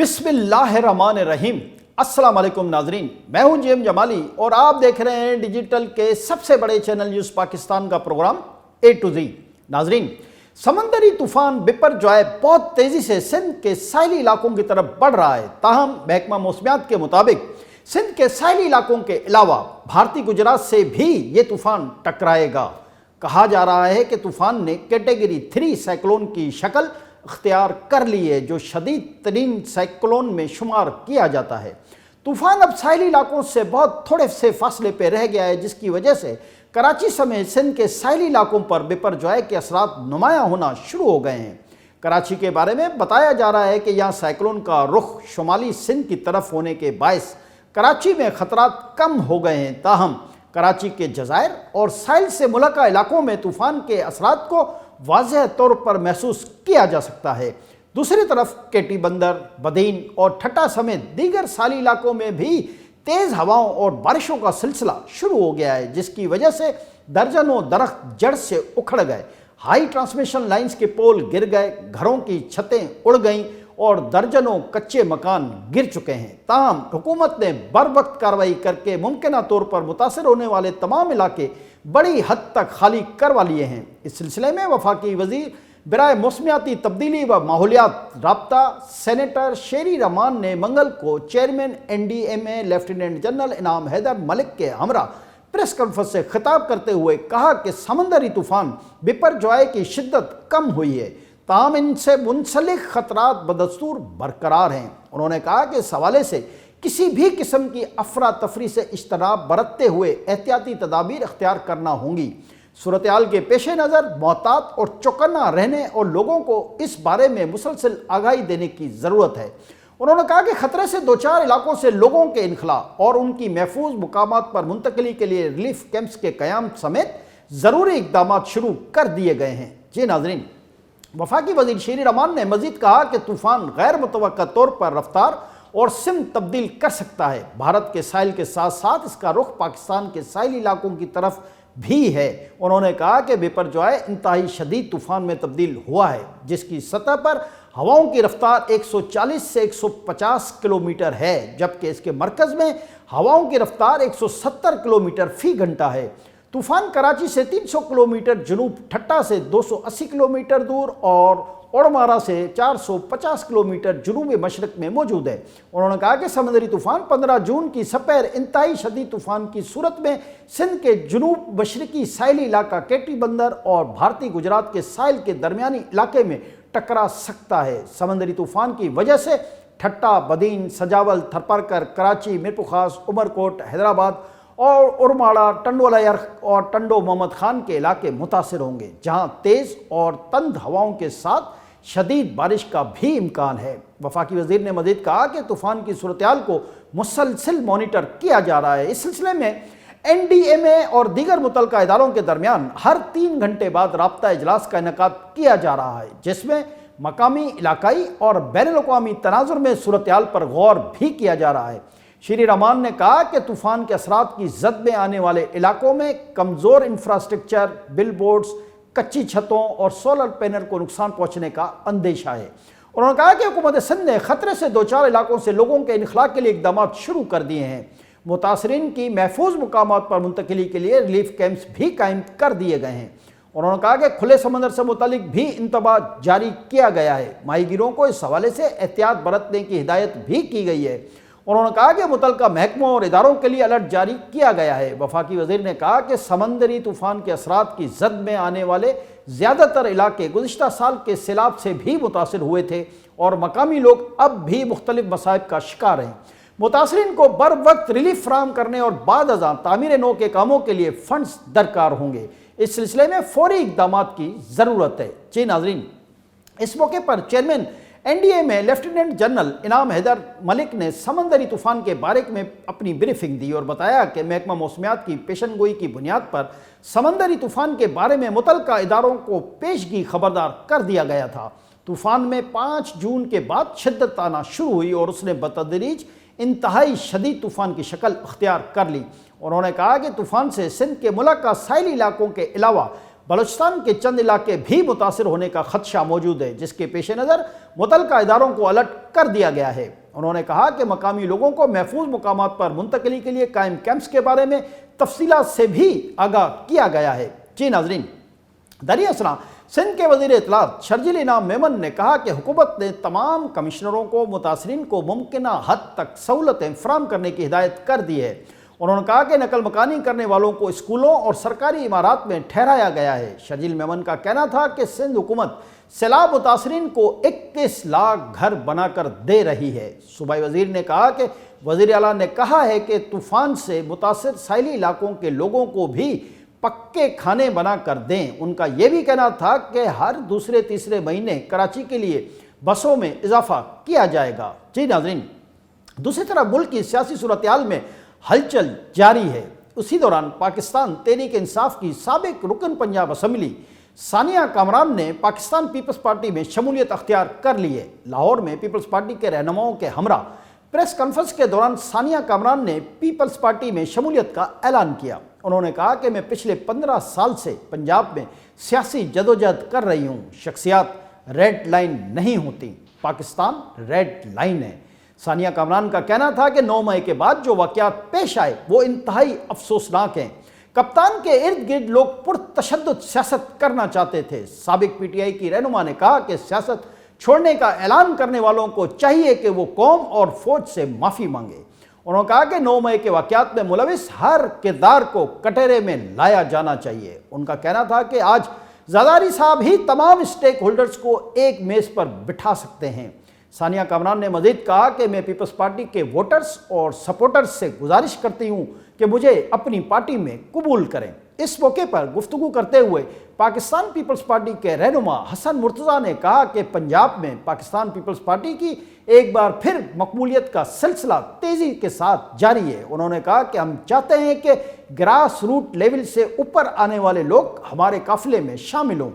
बिस्मिल्लाहिर्रहमानिर्रहीम। अस्सलाम वालेकुम नाजरीन, मैं हूं जेम जमाली और आप देख रहे हैं डिजिटल के सबसे बड़े चैनल न्यूज़ पाकिस्तान का प्रोग्राम ए टू जी। नाजरीन, समंदरी तूफान बिपरजॉय बहुत तेज़ी से सिंध के साहिली इलाकों की तरफ बढ़ रहा है। ताहम महकमा मौसमियात के मुताबिक सिंध के साहिली इलाकों के अलावा भारतीय गुजरात से भी ये तूफान टकराएगा। कहा जा रहा है कि तूफान ने कैटेगरी 3 साइक्लोन की शक्ल अख्तियार कर ली है, जो शदीद तरीन साइक्लोन में शुमार किया जाता है। तूफान अब साहिली इलाकों से बहुत थोड़े से फासले पर रह गया है, जिसकी वजह से कराची समेत सिंध के साहिली इलाकों पर बिपरजॉय के असरात नुमायां होना शुरू हो गए हैं। कराची के बारे में बताया जा रहा है कि यहाँ साइक्लोन का रुख शुमाली सिंध की तरफ होने के बायस कराची में खतरात कम हो गए हैं। ताहम कराची के जज़ायर और साहिल से मुलका इलाकों में तूफान के असरात को वाज़ेह तौर पर महसूस किया जा सकता है। दूसरी तरफ केटी बंदर, बदीन और ठट्टा समेत दीगर साली इलाकों में भी तेज़ हवाओं और बारिशों का सिलसिला शुरू हो गया है, जिसकी वजह से दर्जनों दरख्त जड़ से उखड़ गए, हाई ट्रांसमिशन लाइंस के पोल गिर गए, घरों की छतें उड़ गईं और दर्जनों कच्चे मकान गिर चुके हैं। ताहम हुकूमत ने बर वक्त कार्रवाई करके मुमकिना तौर पर मुतासर होने वाले तमाम इलाके बड़ी हद तक खाली करवा लिए हैं। इस सिलसिले में वफाकी वजीर बराए मौसमियाती तब्दीली व माहौलियात राब्ता सेनेटर शेरी रहमान ने मंगल को चेयरमैन NDMA लेफ्टिनेंट जनरल इनाम हैदर मलिक के हमरा प्रेस कॉन्फ्रेंस से खिताब करते हुए कहा कि समंदरी तूफान बिपरजॉय की शिद्दत कम हुई है, ताहम इनसे मुंसलिक खतरात बदस्तूर बरकरार हैं। उन्होंने कहा कि इस हवाले से किसी भी किस्म की अफरा तफरी से इज्तनाब बरतते हुए एहतियाती तदाबीर अख्तियार करना होंगी। सूरत हाल के पेश नज़र मोहतात और चौकन्ना रहने और लोगों को इस बारे में मुसलसल आगाही देने की ज़रूरत है। उन्होंने कहा कि खतरे से दो चार इलाकों से लोगों के इनखला और उनकी महफूज मुकामात पर मुंतकली के लिए रिलीफ कैंप्स के क़याम समेत ज़रूरी इक़दाम शुरू कर दिए गए हैं। जी नाज़रीन, वफाकी वज़ीर शेरी रहमान ने मज़ीद कहा कि तूफ़ान गैर मुतवक्का तौर पर रफ्तार और सिमत तब्दील कर सकता है। भारत के साहिल के साथ साथ इसका रुख पाकिस्तान के साहिली इलाकों की तरफ भी है। उन्होंने कहा कि बिपरजॉय इंतहाई शदीद तूफ़ान में तब्दील हुआ है, जिसकी सतह पर हवाओं की रफ्तार 140 से 150 किलोमीटर है, जबकि इसके मरकज़ में हवाओं की रफ्तार 170 किलोमीटर फ़ी घंटा है। तूफ़ान कराची से 300 किलोमीटर जनूब, ठट्टा से 280 किलोमीटर दूर और ओड़मारा से 450 किलोमीटर जनूबी मशरक़ में मौजूद है। उन्होंने कहा कि समंदरी तूफ़ान 15 जून की सपहर इंतहाई शदीद तूफ़ान की सूरत में सिंध के जनूब मशरक़ी साहिली इलाका केटी बंदर और भारतीय गुजरात के साहिल के दरमियानी इलाके में टकरा सकता है। समंदरी तूफ़ान की वजह से ठट्टा, बदीन, सजावल, थरपरकर, कराची, मीरपुखास, उमरकोट, हैदराबाद और उरमाड़ा, टंडोला यर्क और टंडो मोहम्मद खान के इलाके मुतासिर होंगे, जहां तेज़ और तंद हवाओं के साथ शदीद बारिश का भी इम्कान है। वफाकी वज़ीर ने मज़ीद कहा कि तूफ़ान की सूरत हाल को मुसलसल मॉनिटर किया जा रहा है। इस सिलसिले में NDMA और दीगर मुतल्लिका इदारों के दरमियान हर 3 घंटे बाद राब्ता इजलास का इनेकाद किया जा रहा है, जिसमें मकामी, इलाकाई और बैनुल-अक़वामी तनाज़ुर में सूरत हाल पर गौर भी किया जा रहा है। शेरी रहमान ने कहा कि तूफ़ान के असरात की जद में आने वाले इलाकों में कमज़ोर इंफ्रास्ट्रक्चर, बिल बोर्ड्स, कच्ची छतों और सोलर पैनल को नुकसान पहुँचने का अंदेशा है। उन्होंने कहा कि हुकूमत सिंध ने खतरे से दो चार इलाकों से लोगों के इनखला के लिए इक़दाम शुरू कर दिए हैं। मुतासरीन की महफूज मुकामात पर मुंतकली के लिए रिलीफ कैंप्स भी कायम कर दिए गए हैं। उन्होंने कहा कि खुले समंदर से मुतालिक भी इंतबाह जारी किया गया है। माहीगीरों को इस हवाले से एहतियात बरतने की हिदायत भी की गई है। उन्होंने कहा कि मुतल्लिका महकमों और इदारों के लिए अलर्ट जारी किया गया है। वफाकी वज़ीर ने कहा कि समंदरी तूफ़ान के असरात की जद में आने वाले ज़्यादातर इलाके गुज़िश्ता साल के सैलाब से भी मुतासिर हुए थे और मकामी लोग अब भी मुख्तलिफ मसाइब का शिकार हैं। मुतासरीन को बर वक्त रिलीफ फराहम करने और बाद अज़ां तामीर नो के कामों के लिए फ़ंड्स दरकार होंगे। इस सिलसिले में फ़ौरी इक़दाम की ज़रूरत है। जी नाज़रीन, इस मौके पर चेयरमैन NDMA लेफ्टिनेंट जनरल इनाम हैदर मलिक ने समंदरी तूफ़ान के बारे में अपनी ब्रीफिंग दी और बताया कि महकमा मौसमियात की पेशनगोई की बुनियाद पर समंदरी तूफ़ान के बारे में मुतल्लिका इदारों को पेशगी खबरदार कर दिया गया था। तूफ़ान में 5 जून के बाद शिद्दत आना शुरू हुई और उसने बतदरीज इंतहाई शदीद तूफ़ान की शक्ल अख्तियार कर ली। उन्होंने कहा कि तूफ़ान से सिंध के मुलका साहिली इलाकों के अलावा بلوچستان کے چند علاقے بھی متاثر ہونے کا خدشہ موجود ہے، جس کے پیش نظر متعلقہ اداروں کو الرٹ کر دیا گیا ہے۔ انہوں نے کہا کہ مقامی لوگوں کو محفوظ مقامات پر منتقلی کے لیے قائم کیمپس کے بارے میں تفصیلات سے بھی آگاہ کیا گیا ہے۔ جی ناظرین، دریں اثنا سندھ کے وزیر اطلاعات شرجیل انعام میمن نے کہا کہ حکومت نے تمام کمشنروں کو متاثرین کو ممکنہ حد تک سہولتیں فراہم کرنے کی ہدایت کر دی ہے۔ انہوں نے کہا کہ نقل مکانی کرنے والوں کو اسکولوں اور سرکاری عمارات میں ٹھہرایا گیا ہے۔ شرجیل میمن کا کہنا تھا کہ سندھ حکومت سیلاب متاثرین کو 21 لاکھ گھر بنا کر دے رہی ہے۔ صوبائی وزیر نے کہا کہ وزیر اعلیٰ نے کہا ہے کہ طوفان سے متاثر ساحلی علاقوں کے لوگوں کو بھی پکے کھانے بنا کر دیں۔ ان کا یہ بھی کہنا تھا کہ ہر دوسرے تیسرے مہینے کراچی کے لیے بسوں میں اضافہ کیا جائے گا۔ جی ناظرین، دوسری طرف ملک کی سیاسی صورتحال میں ہلچل جاری ہے۔ اسی دوران پاکستان تحریک انصاف کی سابق رکن پنجاب اسمبلی ثانیہ کامران نے پاکستان پیپلز پارٹی میں شمولیت اختیار کر لی ہے۔ لاہور میں پیپلز پارٹی کے رہنماؤں کے ہمراہ پریس کانفرنس کے دوران ثانیہ کامران نے پیپلز پارٹی میں شمولیت کا اعلان کیا۔ انہوں نے کہا کہ میں پچھلے 15 سال سے پنجاب میں سیاسی جدوجہد کر رہی ہوں۔ شخصیات ریڈ لائن نہیں ہوتی، پاکستان ریڈ لائن ہے۔ ثانیہ کامران کا کہنا تھا کہ 9 مئی کے بعد جو واقعات پیش آئے وہ انتہائی افسوسناک ہیں۔ کپتان کے ارد گرد لوگ پرتشدد سیاست کرنا چاہتے تھے۔ سابق پی ٹی آئی کی رہنما نے کہا کہ سیاست چھوڑنے کا اعلان کرنے والوں کو چاہیے کہ وہ قوم اور فوج سے معافی مانگے۔ انہوں نے کہا کہ 9 مئی کے واقعات میں ملوث ہر کردار کو کٹہرے میں لایا جانا چاہیے۔ ان کا کہنا تھا کہ آج زرداری صاحب ہی تمام اسٹیک ہولڈرز کو ایک میز پر بٹھا سکتے ہیں۔ ثانیہ کامران نے مزید کہا کہ میں پیپلز پارٹی کے ووٹرز اور سپورٹرز سے گزارش کرتی ہوں کہ مجھے اپنی پارٹی میں قبول کریں۔ اس موقع پر گفتگو کرتے ہوئے پاکستان پیپلز پارٹی کے رہنما حسن مرتضیٰ نے کہا کہ پنجاب میں پاکستان پیپلز پارٹی کی ایک بار پھر مقبولیت کا سلسلہ تیزی کے ساتھ جاری ہے۔ انہوں نے کہا کہ ہم چاہتے ہیں کہ گراس روٹ لیول سے اوپر آنے والے لوگ ہمارے قافلے میں شامل ہوں۔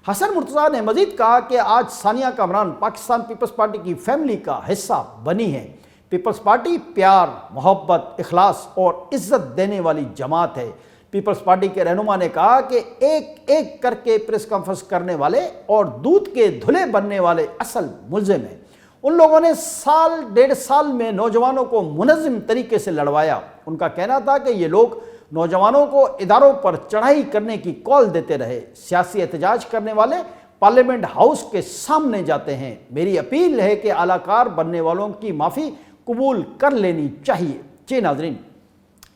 حسن مرتضیٰ نے مزید کہا کہ آج ثانیہ کامران پاکستان پیپلز پارٹی کی فیملی کا حصہ بنی ہے۔ پیپلز پارٹی پیار، محبت، اخلاص اور عزت دینے والی جماعت ہے۔ پیپلز پارٹی کے رہنما نے کہا کہ ایک ایک کر کے پریس کانفرنس کرنے والے اور دودھ کے دھلے بننے والے اصل ملزم ہیں۔ ان لوگوں نے سال 1.5 سال میں نوجوانوں کو منظم طریقے سے لڑوایا۔ ان کا کہنا تھا کہ یہ لوگ نوجوانوں کو اداروں پر چڑھائی کرنے کی کال دیتے رہے۔ سیاسی احتجاج کرنے والے پارلیمنٹ ہاؤس کے سامنے جاتے ہیں۔ میری اپیل ہے کہ اعلی کار بننے والوں کی معافی قبول کر لینی چاہیے۔ جی ناظرین،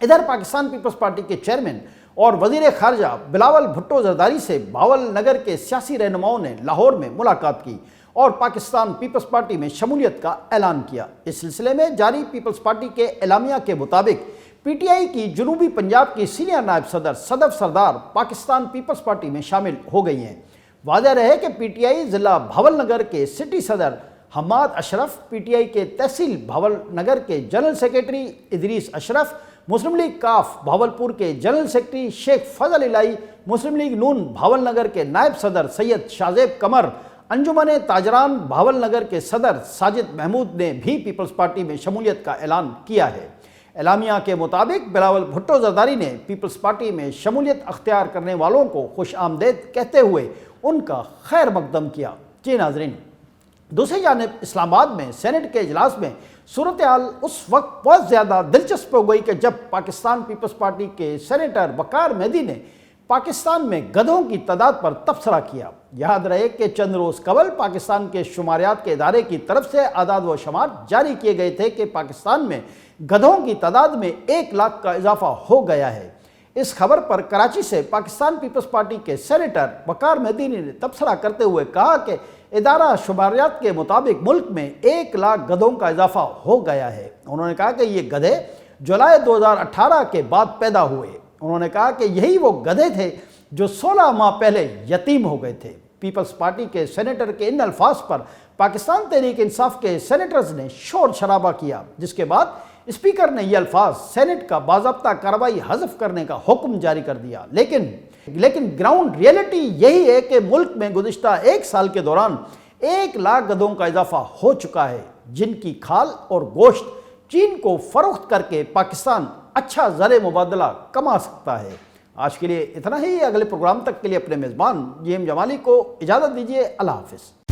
ادھر پاکستان پیپلز پارٹی کے چیئرمین اور وزیر خارجہ بلاول بھٹو زرداری سے بھاول نگر کے سیاسی رہنماؤں نے لاہور میں ملاقات کی اور پاکستان پیپلز پارٹی میں شمولیت کا اعلان کیا۔ اس سلسلے میں جاری پیپلز پارٹی کے اعلامیہ کے مطابق پی ٹی آئی کی جنوبی پنجاب کی سینئر نائب صدر صدف سردار پاکستان پیپلز پارٹی میں شامل ہو گئی ہیں۔ واضح رہے کہ پی ٹی آئی ضلع بھاول نگر کے سٹی صدر حماد اشرف، پی ٹی آئی کے تحصیل بھاول نگر کے جنرل سیکریٹری ادریس اشرف، مسلم لیگ کاف بھاولپور کے جنرل سیکریٹری شیخ فضل الہی، مسلم لیگ نون بھاول نگر کے نائب صدر سید شاہزیب قمر، انجمن تاجران بھاول نگر کے صدر ساجد محمود نے بھی پیپلز پارٹی میں شمولیت کا اعلان کیا ہے۔ اعلامیہ کے مطابق بلاول بھٹو زرداری نے پیپلز پارٹی میں شمولیت اختیار کرنے والوں کو خوش آمدید کہتے ہوئے ان کا خیر مقدم کیا۔ جی ناظرین، دوسری جانب اسلام آباد میں سینٹ کے اجلاس میں صورتحال اس وقت بہت زیادہ دلچسپ ہو گئی کہ جب پاکستان پیپلز پارٹی کے سینیٹر وقار مہدی نے پاکستان میں گدھوں کی تعداد پر تبصرہ کیا۔ یاد رہے کہ چند روز قبل پاکستان کے شماریات کے ادارے کی طرف سے اعداد و شمار جاری کیے گئے تھے کہ پاکستان میں گدھوں کی تعداد میں 1 لاکھ کا اضافہ ہو گیا ہے۔ اس خبر پر کراچی سے پاکستان پیپلز پارٹی کے سینیٹر وقار مہدی نے تبصرہ کرتے ہوئے کہا کہ ادارہ شماریات کے مطابق ملک میں 1 لاکھ گدھوں کا اضافہ ہو گیا ہے۔ انہوں نے کہا کہ یہ گدھے جولائی 2018 کے بعد پیدا ہوئے۔ انہوں نے کہا کہ یہی وہ گدھے تھے جو 16 ماہ پہلے یتیم ہو گئے تھے۔ پیپلز پارٹی کے سینیٹر کے ان الفاظ پر پاکستان تحریک انصاف کے سینیٹرز نے شور شرابہ کیا، جس کے بعد اسپیکر نے یہ الفاظ سینٹ کا باضابطہ کارروائی حذف کرنے کا حکم جاری کر دیا۔ لیکن گراؤنڈ ریئلٹی یہی ہے کہ ملک میں گزشتہ 1 سال کے دوران 1 لاکھ گدھوں کا اضافہ ہو چکا ہے، جن کی کھال اور گوشت چین کو فروخت کر کے پاکستان اچھا زر مبادلہ کما سکتا ہے۔ آج کے لیے اتنا ہی، اگلے پروگرام تک کے لیے اپنے میزبان جی ایم جمالی کو اجازت دیجیے، اللہ حافظ۔